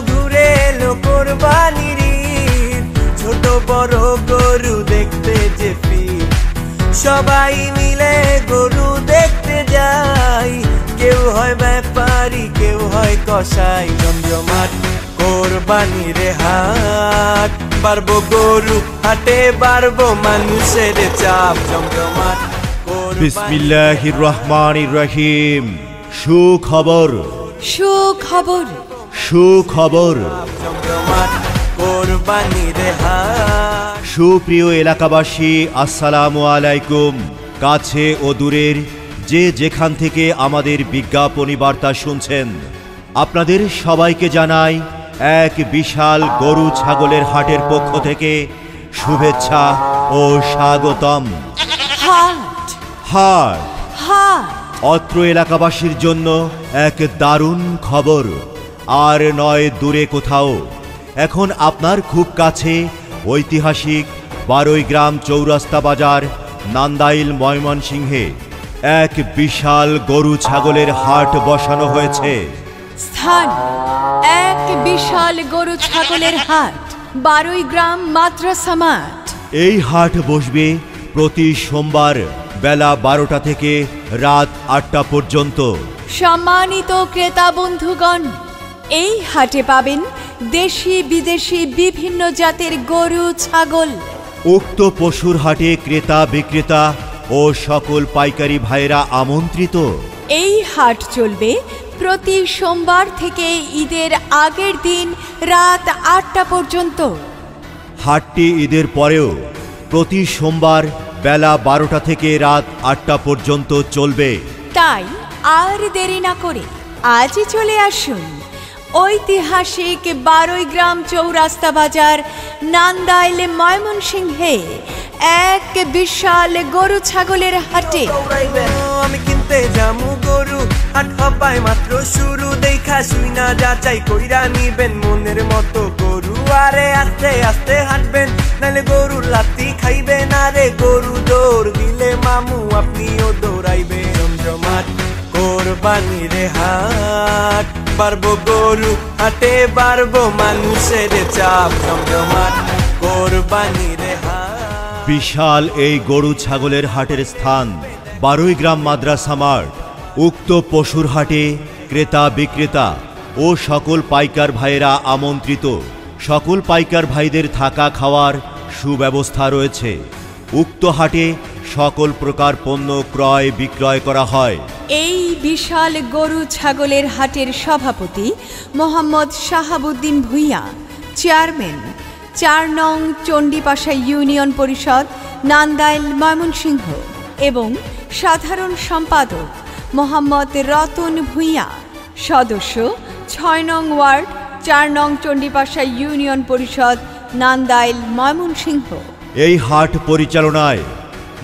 ঘুরে এলো কোরবানির ঈদ, ছোট বড় গরু দেখতে যে ফির, সবাই মিলে গরু দেখতে যাই, কেউ হয় ব্যাপারী কেউ হয় কসাই। জমজমাট কোরবানির হাট, বাড়বো গরু হাটে বাড়বো মানুষের চাপ। জমজমাট বিসমিল্লাহির রহমানির রহিম। সুখবর সুখবর সুখবর। জমজমাট কোরবানির হাট। সুপ্রিয় এলাকাবাসী, আসসালামু আলাইকুম। কাছে ও দূরের যে যেখান থেকে আমাদের বিজ্ঞাপনী বার্তা শুনছেন, আপনাদের সবাইকে জানাই এক বিশাল গরু ছাগলের হাটের পক্ষ থেকে শুভেচ্ছা ও স্বাগতম। হাট হাট হাট অত্র এলাকাবাসীর জন্য এক দারুণ খবর। আর নয় দূরে কোথাও, এখন আপনার খুব কাছে ঐতিহাসিক বারৈগ্রাম চৌরাস্তা বাজার নান্দাইল ময়মনসিংহে এক বিশাল গরু ছাগলের হাট বসানো হয়েছে। স্থান এক বিশাল গরু ছাগলের হাট, বারৈগ্রাম মাদ্রাসা মাঠ। এই হাট বসবে প্রতি সোমবার বেলা 12টা থেকে রাত 8টা পর্যন্ত। সম্মানিত ক্রেতা বন্ধুগণ, এই হাটে পাবেন দেশি বিদেশি বিভিন্ন জাতের গরু ছাগল। উক্ত পশুর হাটে ক্রেতা বিক্রেতা ও সকল পাইকারি ভাইরা আমন্ত্রিত। এই হাট চলবে প্রতি সোমবার থেকে ঈদের আগের দিন রাত 8টা পর্যন্ত। হাটটি ঈদের পরেও প্রতি সোমবার বেলা 12টা থেকে রাত 8টা পর্যন্ত চলবে। তাই আর দেরি না করে আজই চলে আসুন ঐতিহাসিক বারৈগ্রাম চৌরাস্তা বাজার নান্দাইল ময়মনসিংহে এক বিশাল গরু ছাগলের হাটে। আমি কিনতে যামু গরু, হাট হবাই মাত্র শুরু, দেখা শুই না যাচাই কইরা নিবেন মনের মতো গরু। আরে আস্তে আস্তে হাঁটবেন নাহলে গরু লাত্তি খাইবেন, আরে গরু দৌড় দিলে মামু আপনিও দৌড়াইবেন। জমজমাট কোরবানির হাট, বাড়বো গরু হাটে বাড়বো মানুষের চাপ। জমজমাট কোরবানির হাট। বিশাল এই গরু ছাগলের হাটের স্থান বারৈগ্রাম মাদ্রাসা মাঠ। উক্ত পশুর হাটে ক্রেতা বিক্রেতা ও সকল পাইকার ভাইয়েরা আমন্ত্রিত। সকল পাইকার ভাইদের থাকা খাওয়ার সুব্যবস্থা রয়েছে। উক্ত হাটে সকল প্রকার পণ্য ক্রয় বিক্রয় করা হয়। এই বিশাল গরু ছাগলের হাটের সভাপতি মোহাম্মদ শাহাবুদ্দিন ভূঁইয়া, চেয়ারম্যান 4 নং চণ্ডীপাশা ইউনিয়ন পরিষদ নান্দাইল ময়মনসিংহ, এবং সাধারণ সম্পাদক মোহাম্মদ রতন ভূঁইয়া, সদস্য 6 নং ওয়ার্ড 4 নং চণ্ডীপাশা ইউনিয়ন পরিষদ নান্দাইল ময়মনসিংহ। এই হাট পরিচালনায়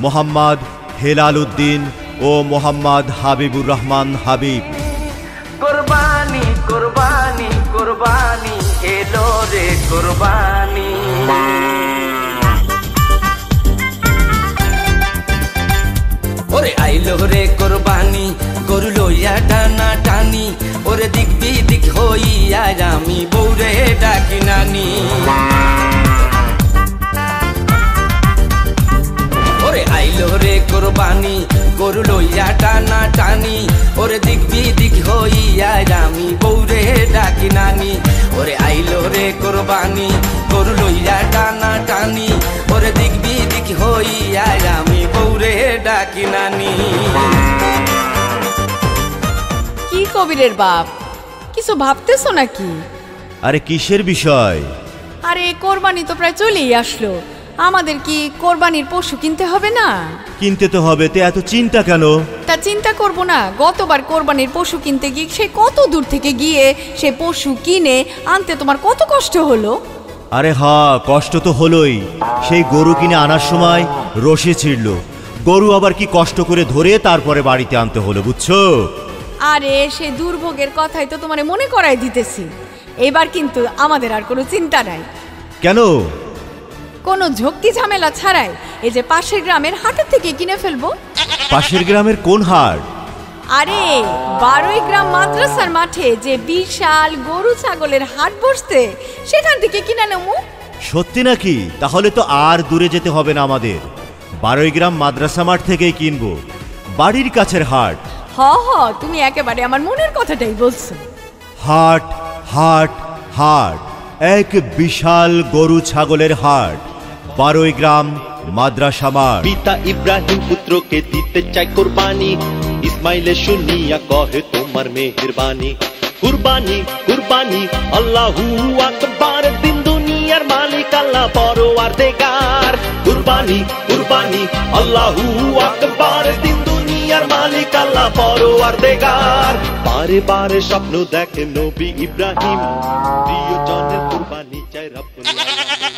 মোহাম্মদ হেলাল উদ্দিন ও মোহাম্মদ হাবিবুর রহমান হাবিব। কোরবানি কোরবানি কোরবানি এলো রে কোরবানি। ওরে আইলো রে কোরবানি, গরু লইয়া টানা টানি, ওরে দিক বিদিক হইয়া আমি বৌরে ডাকি নানি। ওরে আইলো রে কোরবানি, গরু লইয়া টানা টানি, ওরে দিক বিদিক হইয়া আমি বৌরে ডাকি নানি। ওরে আইলো রে কোরবানি, গরু লইয়া টানা টানি, ওরে দিক বিদিক হইয়া আমি বৌরে ডাকি নানি। কি কবিরের বাপ, কিছু ভাবতেছো নাকি? আরে কিসের বিষয়? আরে কোরবানি তো প্রায় চলেই আসলো, আমাদের কি কোরবানির পশু কিনতে হবে না? কিনতে তো হবে, তে এত চিন্তা কেন? তা চিন্তা করব না? গতবার কোরবানির পশু কিনতে গিয়ে সে কত দূর থেকে গিয়ে সে পশু কিনে আনতে তোমার কত কষ্ট হলো। আরে হ্যাঁ, কষ্ট তো হলোই। সেই গরু কিনে আনার সময় রশি ছিঁড়ল, গরু আবার কি কষ্ট করে ধরে তারপরে বাড়িতে আনতে হলো, বুঝছো? আরে সে দুর্ভোগের কথাই তো তোমারে মনে করাই দিতেছি। এবার কিন্তু আমাদের আর কোনো চিন্তা নাই। কেন? কোনো ঝক্কি ঝামেলা ছাড়াই এই যে পাশের গ্রামের হাটের থেকে কিনে ফেলবো। পাশের গ্রামের কোন হাট? আরে 12 গ্রাম মাদ্রাসার মাঠে যে বিশাল গরু ছাগলের হাট বসতে, সেখান থেকে কিনে নেবো। সত্যি নাকি? তাহলে তো আর দূরে যেতে হবে না আমাদের, 12 গ্রাম মাদ্রাসা মাঠ থেকেই কিনবো, বাড়ির কাছের হাট। হ হ, তুমি একেবারে আমার মনের কথাটাই বলছো। হাট হাট হাট, এক বিশাল গরু ছাগলের হাট, 12 গ্রাম মাদ্রাসা মাঠ। পিতা ইব্রাহিম পুত্রকে দিতে চায় কুরবানি, ইসমাইলে শুনিয়া কহে তোমার মেহেরবানি। কুরবানি কুরবানি আল্লাহু আকবার, দিন দুনিয়ার মালিক আল্লাহ পরওয়ারদিগার। কুরবানি কুরবানি আল্লাহু আকবার, দিন দুনিয়ার মালিক আল্লাহ পরওয়ারদিগার। বারে বারে স্বপ্ন দেখে নবী ইব্রাহিম, প্রিয়জনের কুরবানি চায় রব্বুল আলামিন।